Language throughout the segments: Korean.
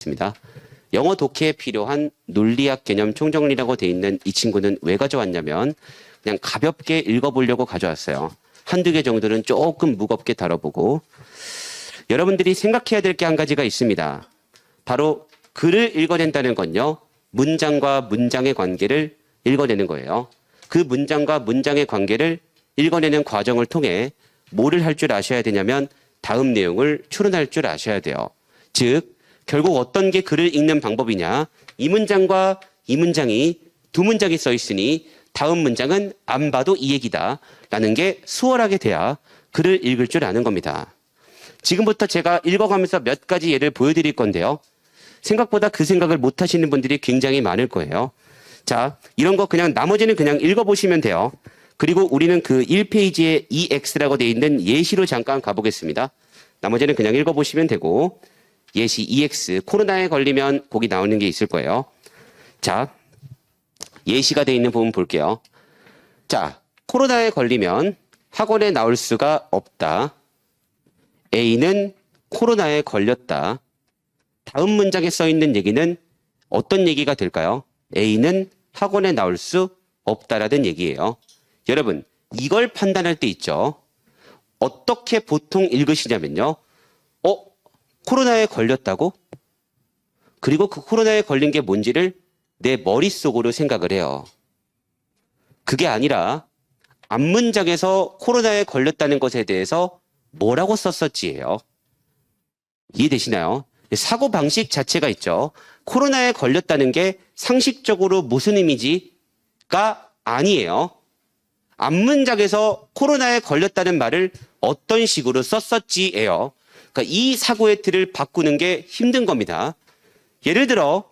있습니다. 영어 독해에 필요한 논리학 개념 총정리라고 돼 있는 이 친구는 왜 가져왔냐면 그냥 가볍게 읽어보려고 가져왔어요. 한두 개 정도는 조금 무겁게 다뤄보고 여러분들이 생각해야 될 게 한 가지가 있습니다. 바로 글을 읽어낸다는 건요. 문장과 문장의 관계를 읽어내는 거예요. 그 문장과 문장의 관계를 읽어내는 과정을 통해 뭐를 할 줄 아셔야 되냐면 다음 내용을 추론할 줄 아셔야 돼요. 즉 결국 어떤 게 글을 읽는 방법이냐. 이 문장과 이 문장이 두 문장이 써 있으니 다음 문장은 안 봐도 이 얘기다 라는 게 수월하게 돼야 글을 읽을 줄 아는 겁니다. 지금부터 제가 읽어가면서 몇 가지 예를 보여드릴 건데요. 생각보다 그 생각을 못 하시는 분들이 굉장히 많을 거예요. 자, 이런 거 그냥 나머지는 그냥 읽어보시면 돼요. 그리고 우리는 그 1페이지에 EX라고 되어 있는 예시로 잠깐 가보겠습니다. 나머지는 그냥 읽어보시면 되고 예시 EX, 코로나에 걸리면 거기 나오는 게 있을 거예요. 자, 예시가 되어 있는 부분 볼게요. 자, 코로나에 걸리면 학원에 나올 수가 없다. A는 코로나에 걸렸다. 다음 문장에 써 있는 얘기는 어떤 얘기가 될까요? A는 학원에 나올 수 없다라는 얘기예요. 여러분, 이걸 판단할 때 있죠. 어떻게 보통 읽으시냐면요. 코로나에 걸렸다고? 그리고 그 코로나에 걸린 게 뭔지를 내 머릿속으로 생각을 해요. 그게 아니라 앞문장에서 코로나에 걸렸다는 것에 대해서 뭐라고 썼었지예요. 이해되시나요? 사고방식 자체가 있죠. 코로나에 걸렸다는 게 상식적으로 무슨 의미지가 아니에요. 앞문장에서 코로나에 걸렸다는 말을 어떤 식으로 썼었지예요. 그러니까 이 사고의 틀을 바꾸는 게 힘든 겁니다. 예를 들어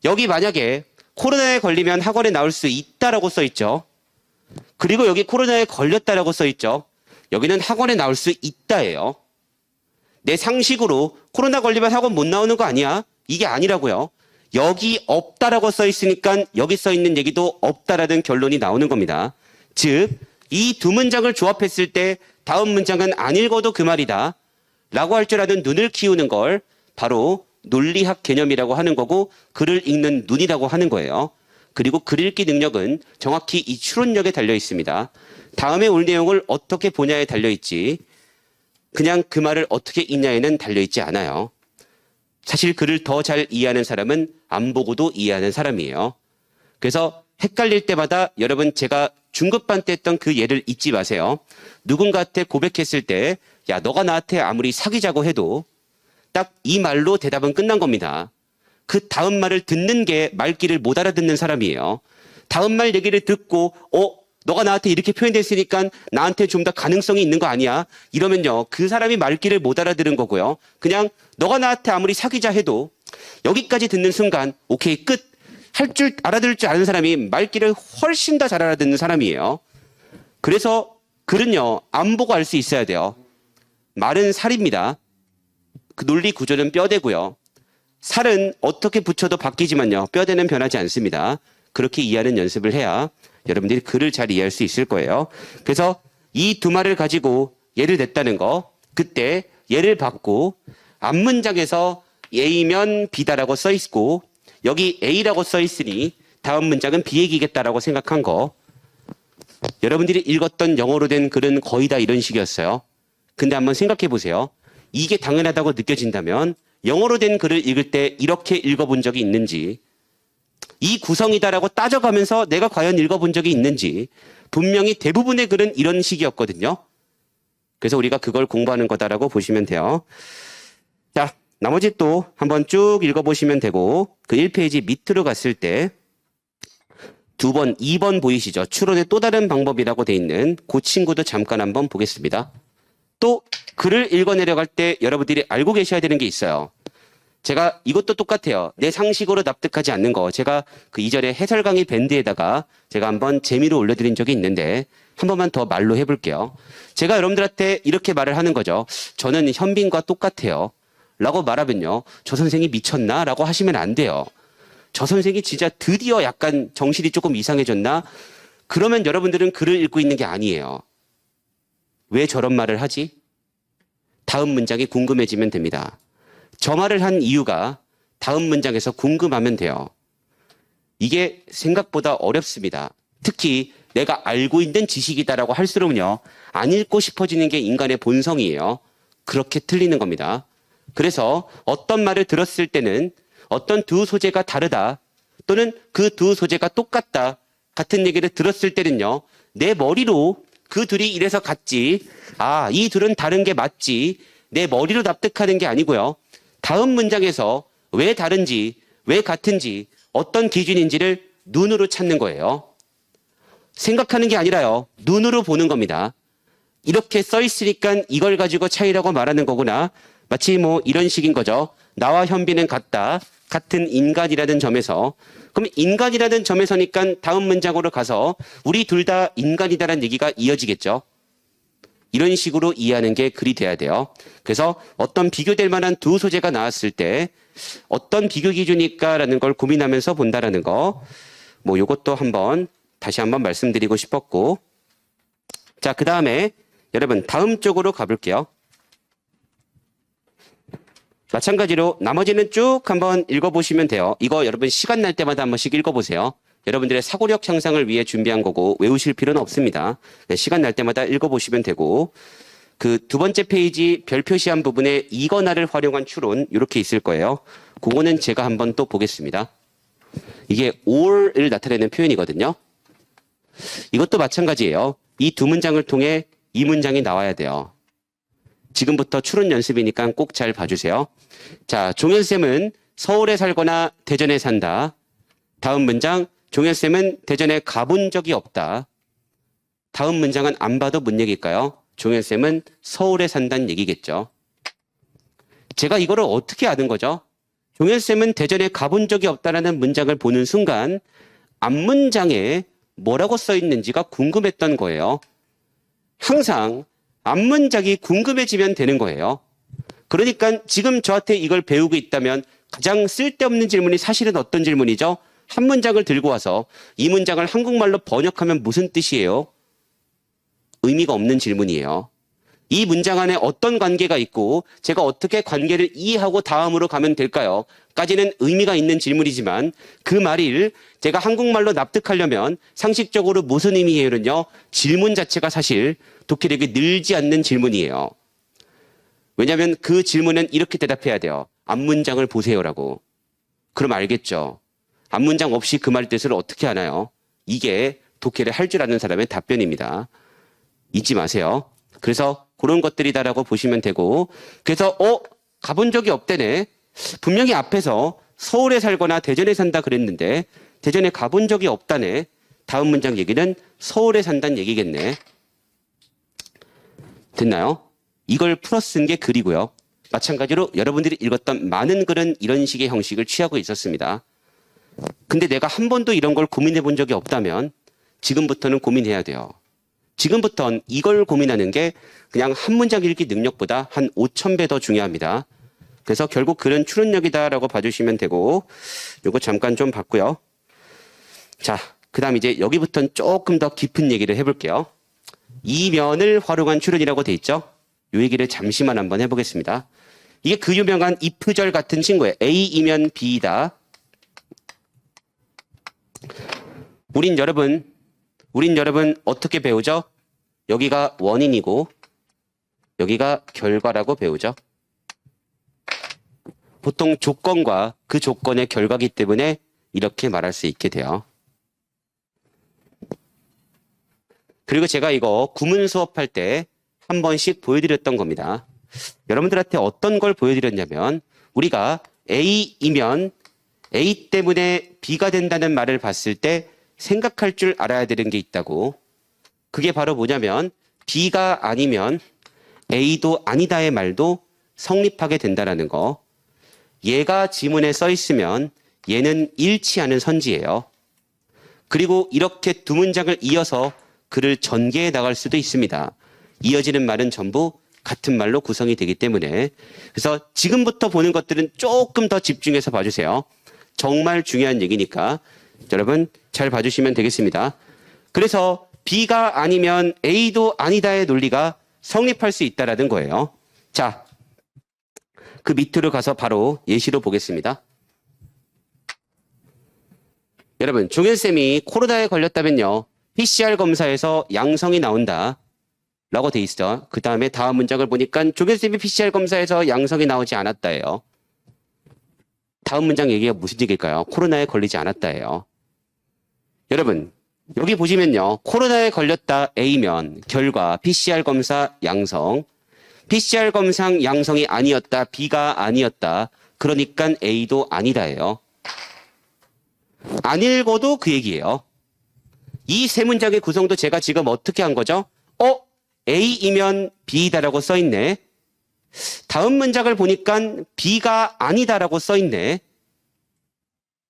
여기 만약에 코로나에 걸리면 학원에 나올 수 있다라고 써 있죠. 그리고 여기 코로나에 걸렸다라고 써 있죠. 여기는 학원에 나올 수 있다예요. 내 상식으로 코로나 걸리면 학원 못 나오는 거 아니야? 이게 아니라고요. 여기 없다라고 써 있으니까 여기 써 있는 얘기도 없다라는 결론이 나오는 겁니다. 즉, 이 두 문장을 조합했을 때 다음 문장은 안 읽어도 그 말이다 라고 할 줄 아는 눈을 키우는 걸 바로 논리학 개념이라고 하는 거고 글을 읽는 눈이라고 하는 거예요. 그리고 글 읽기 능력은 정확히 이 추론력에 달려 있습니다. 다음에 올 내용을 어떻게 보냐에 달려 있지 그냥 그 말을 어떻게 읽냐에는 달려 있지 않아요. 사실 글을 더 잘 이해하는 사람은 안 보고도 이해하는 사람이에요. 그래서 헷갈릴 때마다 여러분 제가 중급반 때 했던 그 예를 잊지 마세요. 누군가한테 고백했을 때 야, 너가 나한테 아무리 사귀자고 해도 딱 이 말로 대답은 끝난 겁니다. 그 다음 말을 듣는 게 말귀를 못 알아듣는 사람이에요. 다음 말 얘기를 듣고 너가 나한테 이렇게 표현됐으니까 나한테 좀 더 가능성이 있는 거 아니야? 이러면요. 그 사람이 말귀를 못 알아들은 거고요. 그냥 너가 나한테 아무리 사귀자 해도 여기까지 듣는 순간 오케이 끝. 할 줄 알아들을 줄 아는 사람이 말귀를 훨씬 더 잘 알아듣는 사람이에요. 그래서 글은요. 안 보고 알 수 있어야 돼요. 말은 살입니다. 그 논리 구조는 뼈대고요. 살은 어떻게 붙여도 바뀌지만요. 뼈대는 변하지 않습니다. 그렇게 이해하는 연습을 해야 여러분들이 글을 잘 이해할 수 있을 거예요. 그래서 이 두 말을 가지고 예를 냈다는 거 그때 예를 받고 앞문장에서 A면 B다라고 써 있고 여기 A라고 써 있으니 다음 문장은 B 얘기겠다라고 생각한 거 여러분들이 읽었던 영어로 된 글은 거의 다 이런 식이었어요. 근데 한번 생각해 보세요. 이게 당연하다고 느껴진다면 영어로 된 글을 읽을 때 이렇게 읽어본 적이 있는지 이 구성이다라고 따져가면서 내가 과연 읽어본 적이 있는지 분명히 대부분의 글은 이런 식이었거든요. 그래서 우리가 그걸 공부하는 거다라고 보시면 돼요. 자, 나머지 또 한번 쭉 읽어보시면 되고 그 1페이지 밑으로 갔을 때 2번, 2번 보이시죠? 추론의 또 다른 방법이라고 돼 있는 그 친구도 잠깐 한번 보겠습니다. 또 글을 읽어내려갈 때 여러분들이 알고 계셔야 되는 게 있어요. 제가 이것도 똑같아요. 내 상식으로 납득하지 않는 거. 제가 그 이전에 해설 강의 밴드에다가 제가 한번 재미로 올려드린 적이 있는데 한 번만 더 말로 해볼게요. 제가 여러분들한테 이렇게 말을 하는 거죠. 저는 현빈과 똑같아요. 라고 말하면요. 저 선생이 미쳤나? 라고 하시면 안 돼요. 저 선생이 진짜 드디어 약간 정신이 조금 이상해졌나? 그러면 여러분들은 글을 읽고 있는 게 아니에요. 왜 저런 말을 하지? 다음 문장이 궁금해지면 됩니다. 저 말을 한 이유가 다음 문장에서 궁금하면 돼요. 이게 생각보다 어렵습니다. 특히 내가 알고 있는 지식이다라고 할수록요, 안 읽고 싶어지는 게 인간의 본성이에요. 그렇게 틀리는 겁니다. 그래서 어떤 말을 들었을 때는 어떤 두 소재가 다르다, 또는 그 두 소재가 똑같다, 같은 얘기를 들었을 때는요, 내 머리로 그 둘이 이래서 같지, 아, 이 둘은 다른 게 맞지, 내 머리로 납득하는 게 아니고요. 다음 문장에서 왜 다른지, 왜 같은지, 어떤 기준인지를 눈으로 찾는 거예요. 생각하는 게 아니라요. 눈으로 보는 겁니다. 이렇게 써 있으니까 이걸 가지고 차이라고 말하는 거구나. 마치 뭐 이런 식인 거죠. 나와 현빈은 같다. 같은 인간이라는 점에서. 그럼 인간이라는 점에서니까 다음 문장으로 가서 우리 둘 다 인간이다라는 얘기가 이어지겠죠. 이런 식으로 이해하는 게 글이 돼야 돼요. 그래서 어떤 비교될 만한 두 소재가 나왔을 때 어떤 비교 기준일까라는 걸 고민하면서 본다라는 거. 뭐 이것도 다시 한번 말씀드리고 싶었고. 자, 그 다음에 여러분 다음 쪽으로 가볼게요. 마찬가지로 나머지는 쭉 한번 읽어보시면 돼요. 이거 여러분 시간 날 때마다 한 번씩 읽어보세요. 여러분들의 사고력 향상을 위해 준비한 거고 외우실 필요는 없습니다. 네, 시간 날 때마다 읽어보시면 되고, 그 두 번째 페이지 별 표시한 부분에 이거나를 활용한 추론 이렇게 있을 거예요. 그거는 제가 한번 또 보겠습니다. 이게 or을 나타내는 표현이거든요. 이것도 마찬가지예요. 이 두 문장을 통해 이 문장이 나와야 돼요. 지금부터 추론 연습이니까 꼭 잘 봐주세요. 자, 종현쌤은 서울에 살거나 대전에 산다. 다음 문장, 종현쌤은 대전에 가본 적이 없다. 다음 문장은 안 봐도 뭔 얘기일까요? 종현쌤은 서울에 산다는 얘기겠죠. 제가 이거를 어떻게 아는 거죠? 종현쌤은 대전에 가본 적이 없다라는 문장을 보는 순간 앞문장에 뭐라고 써 있는지가 궁금했던 거예요. 항상 앞문장이 궁금해지면 되는 거예요. 그러니까 지금 저한테 이걸 배우고 있다면 가장 쓸데없는 질문이 사실은 어떤 질문이죠? 한 문장을 들고 와서 이 문장을 한국말로 번역하면 무슨 뜻이에요? 의미가 없는 질문이에요. 이 문장 안에 어떤 관계가 있고 제가 어떻게 관계를 이해하고 다음으로 가면 될까요? 까지는 의미가 있는 질문이지만 그 말을 제가 한국말로 납득하려면 상식적으로 무슨 의미예요는요? 질문 자체가 사실 독해력이 늘지 않는 질문이에요. 왜냐하면 그 질문은 이렇게 대답해야 돼요. 앞문장을 보세요라고. 그럼 알겠죠. 앞문장 없이 그 말 뜻을 어떻게 하나요? 이게 독해를 할 줄 아는 사람의 답변입니다. 잊지 마세요. 그래서 그런 것들이다라고 보시면 되고, 그래서 가본 적이 없대네. 분명히 앞에서 서울에 살거나 대전에 산다 그랬는데 대전에 가본 적이 없다네. 다음 문장 얘기는 서울에 산다는 얘기겠네. 됐나요? 이걸 풀어 쓴 게 글이고요. 마찬가지로 여러분들이 읽었던 많은 글은 이런 식의 형식을 취하고 있었습니다. 근데 내가 한 번도 이런 걸 고민해 본 적이 없다면 지금부터는 고민해야 돼요. 지금부터는 이걸 고민하는 게 그냥 한 문장 읽기 능력보다 한 5,000배 더 중요합니다. 그래서 결국 글은 추론력이다라고 봐주시면 되고, 요거 잠깐 좀 봤고요. 자, 그 다음 이제 여기부터는 조금 더 깊은 얘기를 해볼게요. 이면을 활용한 추론이라고 돼 있죠. 이 얘기를 잠시만 한번 해보겠습니다. 이게 그 유명한 if절 같은 친구예요. A이면 B이다. 우린 여러분 어떻게 배우죠? 여기가 원인이고 여기가 결과라고 배우죠. 보통 조건과 그 조건의 결과기 때문에 이렇게 말할 수 있게 돼요. 그리고 제가 이거 구문 수업할 때 한 번씩 보여드렸던 겁니다. 여러분들한테 어떤 걸 보여드렸냐면 우리가 A이면 A 때문에 B가 된다는 말을 봤을 때 생각할 줄 알아야 되는 게 있다고. 그게 바로 뭐냐면 B가 아니면 A도 아니다의 말도 성립하게 된다는 거. 얘가 지문에 써 있으면 얘는 일치하는 선지예요. 그리고 이렇게 두 문장을 이어서 글을 전개해 나갈 수도 있습니다. 이어지는 말은 전부 같은 말로 구성이 되기 때문에. 그래서 지금부터 보는 것들은 조금 더 집중해서 봐주세요. 정말 중요한 얘기니까 여러분 잘 봐주시면 되겠습니다. 그래서 B가 아니면 A도 아니다의 논리가 성립할 수 있다라는 거예요. 자, 그 밑으로 가서 바로 예시로 보겠습니다. 여러분, 종현쌤이 코로나에 걸렸다면요. PCR 검사에서 양성이 나온다. 라고 돼 있어. 그 다음에 다음 문장을 보니까 종현쌤이 PCR 검사에서 양성이 나오지 않았다예요. 다음 문장 얘기가 무슨 얘기일까요? 코로나에 걸리지 않았다예요. 여러분, 여기 보시면요. 코로나에 걸렸다 A면 결과 PCR 검사 양성. PCR 검사 양성이 아니었다. B가 아니었다. 그러니까 A도 아니다예요. 안 읽어도 그 얘기예요. 이 세 문장의 구성도 제가 지금 어떻게 한 거죠? A이면 B다라고 써있네. 다음 문장을 보니까 B가 아니다라고 써있네.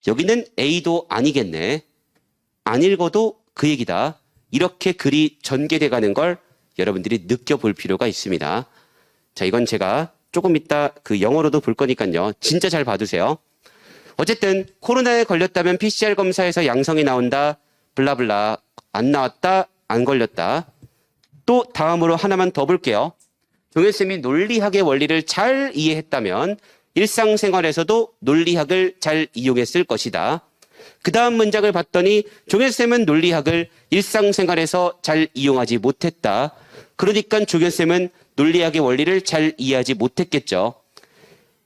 여기는 A도 아니겠네. 안 읽어도 그 얘기다. 이렇게 글이 전개돼 가는 걸 여러분들이 느껴볼 필요가 있습니다. 자, 이건 제가 조금 이따 그 영어로도 볼 거니까요. 진짜 잘 봐두세요. 어쨌든 코로나에 걸렸다면 PCR 검사에서 양성이 나온다. 블라블라. 안 나왔다. 안 걸렸다. 또 다음으로 하나만 더 볼게요. 종현쌤이 논리학의 원리를 잘 이해했다면 일상생활에서도 논리학을 잘 이용했을 것이다. 그 다음 문장을 봤더니 종현쌤은 논리학을 일상생활에서 잘 이용하지 못했다. 그러니까 종현쌤은 논리학의 원리를 잘 이해하지 못했겠죠.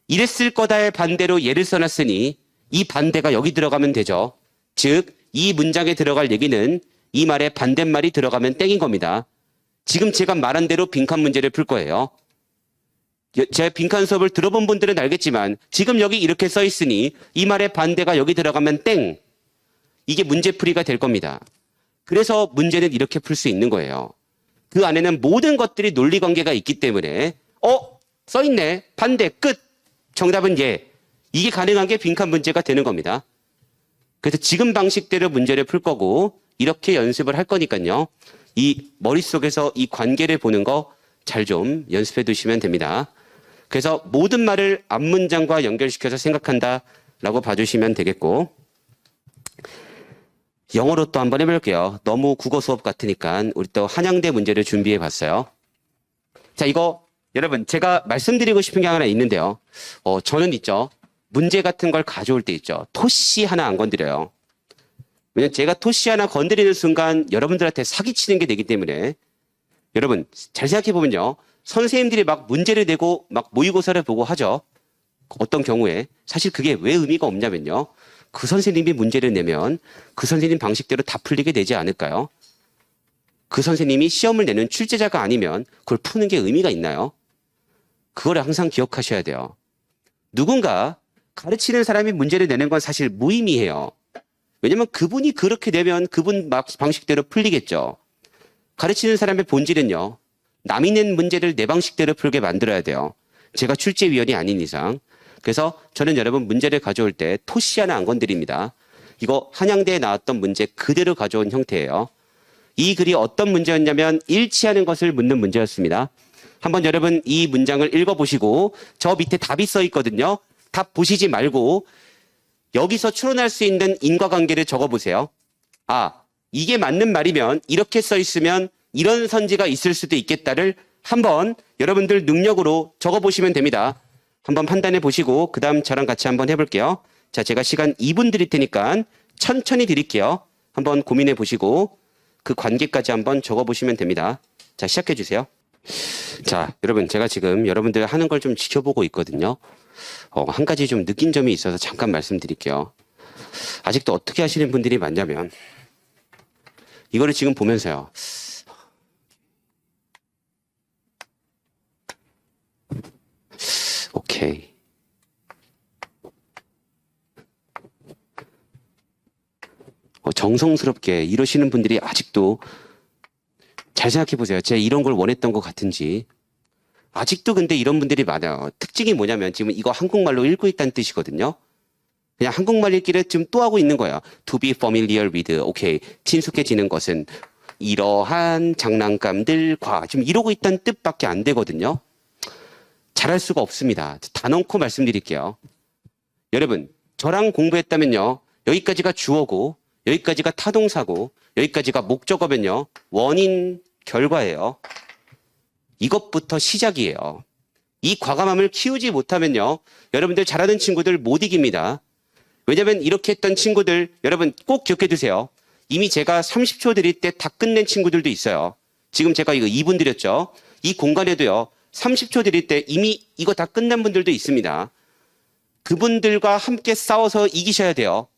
이랬을 거다의 반대로 예를 써놨으니 이 반대가 여기 들어가면 되죠. 즉, 이 문장에 들어갈 얘기는 이 말의 반대말이 들어가면 땡인 겁니다. 지금 제가 말한 대로 빈칸 문제를 풀 거예요. 제 빈칸 수업을 들어본 분들은 알겠지만 지금 여기 이렇게 써 있으니 이 말의 반대가 여기 들어가면 땡. 이게 문제풀이가 될 겁니다. 그래서 문제는 이렇게 풀 수 있는 거예요. 그 안에는 모든 것들이 논리관계가 있기 때문에 써 있네. 반대 끝. 정답은 예. 이게 가능한 게 빈칸 문제가 되는 겁니다. 그래서 지금 방식대로 문제를 풀 거고 이렇게 연습을 할 거니까요. 이 머릿속에서 이 관계를 보는 거 잘 좀 연습해 두시면 됩니다. 그래서 모든 말을 앞문장과 연결시켜서 생각한다라고 봐주시면 되겠고 영어로 또 한번 해볼게요. 너무 국어 수업 같으니까 우리 또 한양대 문제를 준비해 봤어요. 자, 이거 여러분 제가 말씀드리고 싶은 게 하나 있는데요. 저는 있죠. 문제 같은 걸 가져올 때 있죠. 토시 하나 안 건드려요. 왜냐면 제가 토시 하나 건드리는 순간 여러분들한테 사기치는 게 되기 때문에 여러분 잘 생각해 보면요. 선생님들이 막 문제를 내고 막 모의고사를 보고 하죠. 어떤 경우에 사실 그게 왜 의미가 없냐면요. 그 선생님이 문제를 내면 그 선생님 방식대로 다 풀리게 되지 않을까요? 그 선생님이 시험을 내는 출제자가 아니면 그걸 푸는 게 의미가 있나요? 그걸 항상 기억하셔야 돼요. 누군가 가르치는 사람이 문제를 내는 건 사실 무의미해요. 왜냐면 그분이 그렇게 내면 그분 방식대로 풀리겠죠. 가르치는 사람의 본질은요. 남이 낸 문제를 내 방식대로 풀게 만들어야 돼요. 제가 출제위원이 아닌 이상. 그래서 저는 여러분 문제를 가져올 때 토시 하나 안 건드립니다. 이거 한양대에 나왔던 문제 그대로 가져온 형태예요. 이 글이 어떤 문제였냐면 일치하는 것을 묻는 문제였습니다. 한번 여러분 이 문장을 읽어보시고 저 밑에 답이 써 있거든요. 답 보시지 말고 여기서 추론할 수 있는 인과관계를 적어보세요. 이게 맞는 말이면 이렇게 써 있으면 이런 선지가 있을 수도 있겠다를 한번 여러분들 능력으로 적어보시면 됩니다. 한번 판단해 보시고 그 다음 저랑 같이 한번 해볼게요. 자, 제가 시간 2분 드릴 테니까 천천히 드릴게요. 한번 고민해 보시고 그 관계까지 한번 적어보시면 됩니다. 자, 시작해 주세요. 자, 여러분 제가 지금 여러분들 하는 걸 좀 지켜보고 있거든요. 한 가지 좀 느낀 점이 있어서 잠깐 말씀드릴게요. 아직도 어떻게 하시는 분들이 많냐면 이거를 지금 보면서요. 오케이. 정성스럽게 이러시는 분들이 아직도 잘 생각해 보세요. 제가 이런 걸 원했던 것 같은지. 아직도 근데 이런 분들이 많아요. 특징이 뭐냐면 지금 이거 한국말로 읽고 있다는 뜻이거든요. 그냥 한국말 읽기를 지금 또 하고 있는 거예요. To be familiar with. 오케이. 친숙해지는 것은 이러한 장난감들과 지금 이러고 있다는 뜻밖에 안 되거든요. 잘할 수가 없습니다. 단언코 말씀드릴게요. 여러분, 저랑 공부했다면요. 여기까지가 주어고 여기까지가 타동사고 여기까지가 목적어면요. 원인, 결과예요. 이것부터 시작이에요. 이 과감함을 키우지 못하면요. 여러분들 잘하는 친구들 못 이깁니다. 왜냐면 이렇게 했던 친구들 여러분 꼭 기억해 두세요. 이미 제가 30초 드릴 때 다 끝낸 친구들도 있어요. 지금 제가 이거 2분 드렸죠. 이 공간에도요. 30초 드릴 때 이미 이거 다 끝난 분들도 있습니다. 그분들과 함께 싸워서 이기셔야 돼요.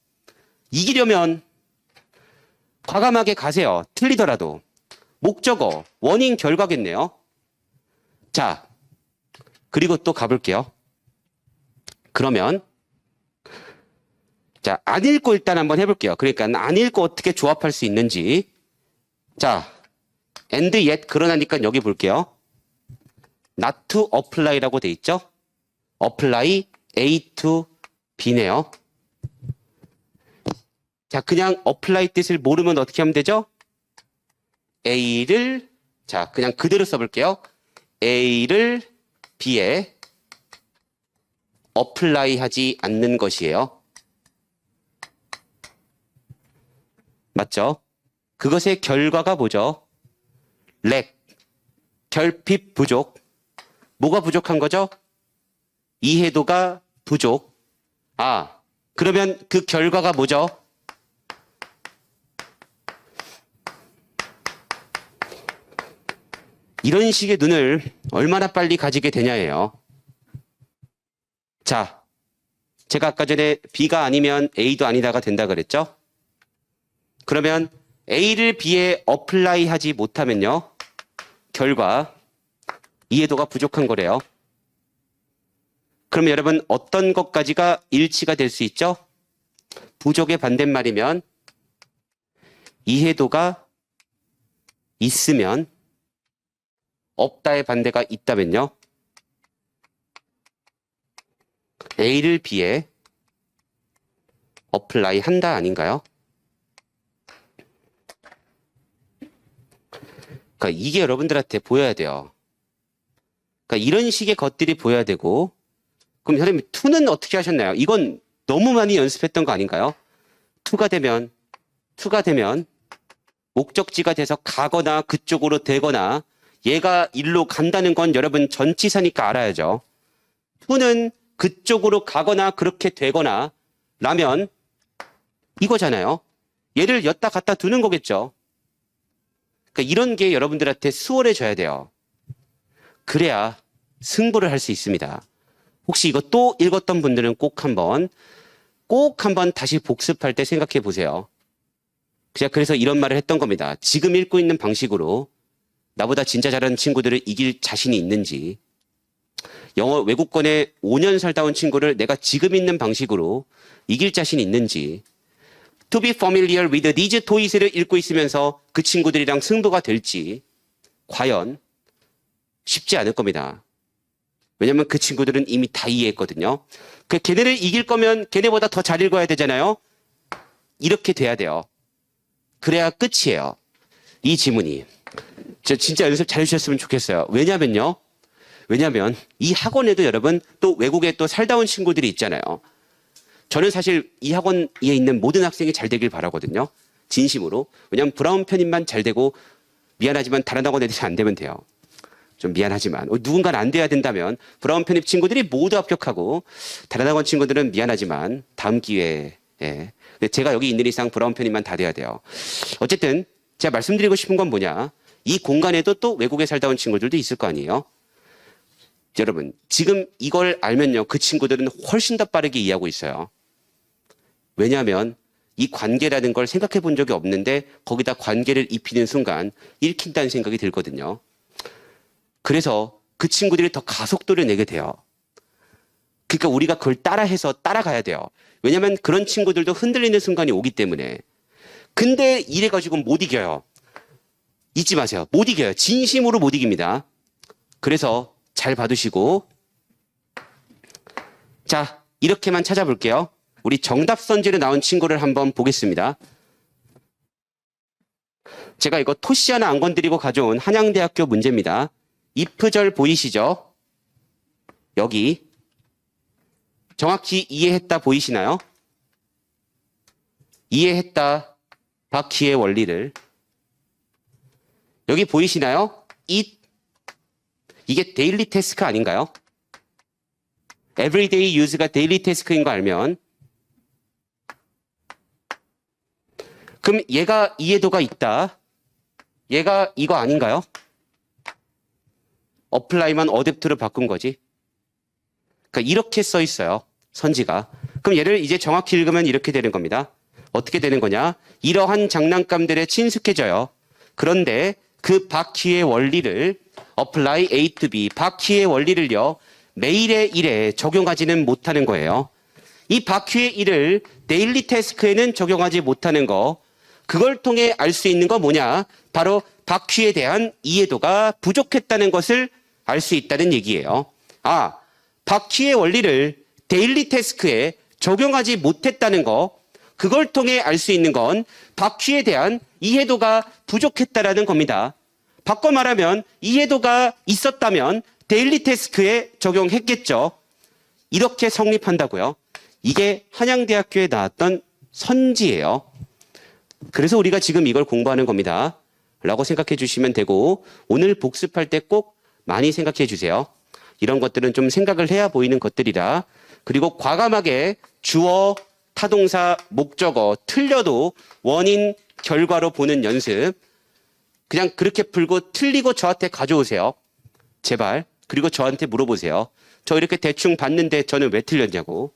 이기려면 과감하게 가세요. 틀리더라도. 목적어, 원인, 결과겠네요. 자, 그리고 또 가볼게요. 그러면 자, 안 읽고 일단 한번 해볼게요. 그러니까 안 읽고 어떻게 조합할 수 있는지. 자, and yet 그러나니까 여기 볼게요. not to apply라고 돼 있죠? apply A to B네요. 자, 그냥 apply 뜻을 모르면 어떻게 하면 되죠? A를 자, 그냥 그대로 써볼게요. A를 B에 apply 하지 않는 것이에요. 맞죠? 그것의 결과가 뭐죠? lack, 결핍 부족. 뭐가 부족한 거죠? 이해도가 부족. 아, 그러면 그 결과가 뭐죠? 이런 식의 눈을 얼마나 빨리 가지게 되냐예요. 자, 제가 아까 전에 B가 아니면 A도 아니다가 된다 그랬죠? 그러면 A를 B에 어플라이 하지 못하면요. 결과, 이해도가 부족한 거래요. 그럼 여러분 어떤 것까지가 일치가 될 수 있죠? 부족의 반대말이면 이해도가 있으면 없다의 반대가 있다면요. A를 B에 어플라이 한다 아닌가요? 그러니까 이게 여러분들한테 보여야 돼요. 그러니까 이런 식의 것들이 보여야 되고 그럼 선생님 2는 어떻게 하셨나요? 이건 너무 많이 연습했던 거 아닌가요? 2가 되면 목적지가 돼서 가거나 그쪽으로 되거나 얘가 일로 간다는 건 여러분 전치사니까 알아야죠. 2는 그쪽으로 가거나 그렇게 되거나 라면 이거잖아요. 얘를 였다 갖다 두는 거겠죠. 그러니까 이런 게 여러분들한테 수월해져야 돼요. 그래야 승부를 할 수 있습니다. 혹시 이거 또 읽었던 분들은 꼭 한번 다시 복습할 때 생각해 보세요. 제가 그래서 이런 말을 했던 겁니다. 지금 읽고 있는 방식으로 나보다 진짜 잘하는 친구들을 이길 자신이 있는지, 영어 외국권에 5년 살다 온 친구를 내가 지금 있는 방식으로 이길 자신이 있는지, to be familiar with these toys를 읽고 있으면서 그 친구들이랑 승부가 될지 과연 쉽지 않을 겁니다. 왜냐면 그 친구들은 이미 다 이해했거든요. 걔네를 이길 거면 걔네보다 더 잘 읽어야 되잖아요. 이렇게 돼야 돼요. 그래야 끝이에요. 이 지문이. 저 진짜 연습 잘 해주셨으면 좋겠어요. 왜냐면 이 학원에도 여러분 또 외국에 또 살다 온 친구들이 있잖아요. 저는 사실 이 학원에 있는 모든 학생이 잘 되길 바라거든요. 진심으로. 왜냐면 브라운 편입만 잘 되고 미안하지만 다른 학원 애들이 안 되면 돼요. 좀 미안하지만 누군가는 안 돼야 된다면 브라운 편입 친구들이 모두 합격하고 다른 학원 친구들은 미안하지만 다음 기회에 근데 제가 여기 있는 이상 브라운 편입만 다 돼야 돼요. 어쨌든 제가 말씀드리고 싶은 건 뭐냐, 이 공간에도 또 외국에 살다 온 친구들도 있을 거 아니에요. 여러분 지금 이걸 알면요 그 친구들은 훨씬 더 빠르게 이해하고 있어요. 왜냐하면 이 관계라는 걸 생각해 본 적이 없는데 거기다 관계를 입히는 순간 읽힌다는 생각이 들거든요. 그래서 그 친구들이 더 가속도를 내게 돼요. 그러니까 우리가 그걸 따라해서 따라가야 돼요. 왜냐하면 그런 친구들도 흔들리는 순간이 오기 때문에. 근데 이래가지고 못 이겨요. 잊지 마세요. 못 이겨요. 진심으로 못 이깁니다. 그래서 잘 봐두시고, 자 이렇게만 찾아볼게요. 우리 정답 선지로 나온 친구를 한번 보겠습니다. 제가 이거 토시 하나 안 건드리고 가져온 한양대학교 문제입니다. if절 보이시죠? 여기 정확히 이해했다 보이시나요? 이해했다 바퀴의 원리를. 여기 보이시나요? 이게 데일리 태스크 아닌가요? everyday use가 데일리 태스크인 거 알면 그럼 얘가 이해도가 있다. 얘가 이거 아닌가요? 어플라이만 어댑트로 바꾼 거지. 그러니까 이렇게 써 있어요. 선지가. 그럼 얘를 이제 정확히 읽으면 이렇게 되는 겁니다. 어떻게 되는 거냐? 이러한 장난감들에 친숙해져요. 그런데 그 바퀴의 원리를 apply A to B, 바퀴의 원리를요. 매일의 일에 적용하지는 못하는 거예요. 이 바퀴의 일을 데일리 태스크에는 적용하지 못하는 거, 그걸 통해 알 수 있는 거 뭐냐? 바로 바퀴에 대한 이해도가 부족했다는 것을 알 수 있다는 얘기예요. 아, 바퀴의 원리를 데일리 태스크에 적용하지 못했다는 거, 그걸 통해 알 수 있는 건 바퀴에 대한 이해도가 부족했다라는 겁니다. 바꿔 말하면 이해도가 있었다면 데일리 태스크에 적용했겠죠. 이렇게 성립한다고요. 이게 한양대학교에 나왔던 선지예요. 그래서 우리가 지금 이걸 공부하는 겁니다. 라고 생각해 주시면 되고, 오늘 복습할 때 꼭 많이 생각해 주세요. 이런 것들은 좀 생각을 해야 보이는 것들이라. 그리고 과감하게 주어, 타동사, 목적어 틀려도 원인, 결과로 보는 연습. 그냥 그렇게 풀고 틀리고 저한테 가져오세요. 제발. 그리고 저한테 물어보세요. 저 이렇게 대충 봤는데 저는 왜 틀렸냐고.